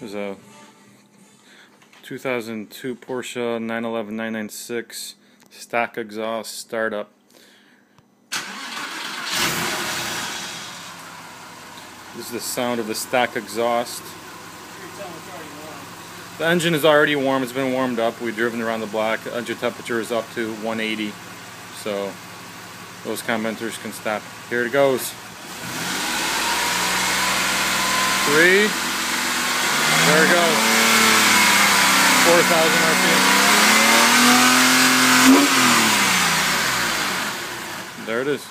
There's a 2002 Porsche 911 996 stock exhaust startup. This is the sound of the stock exhaust. The engine is already warm. It's been warmed up. We've driven around the block. Engine temperature is up to 180. So those commenters can stop. Here it goes. 3. There it goes. 4,000 RPM. There it is.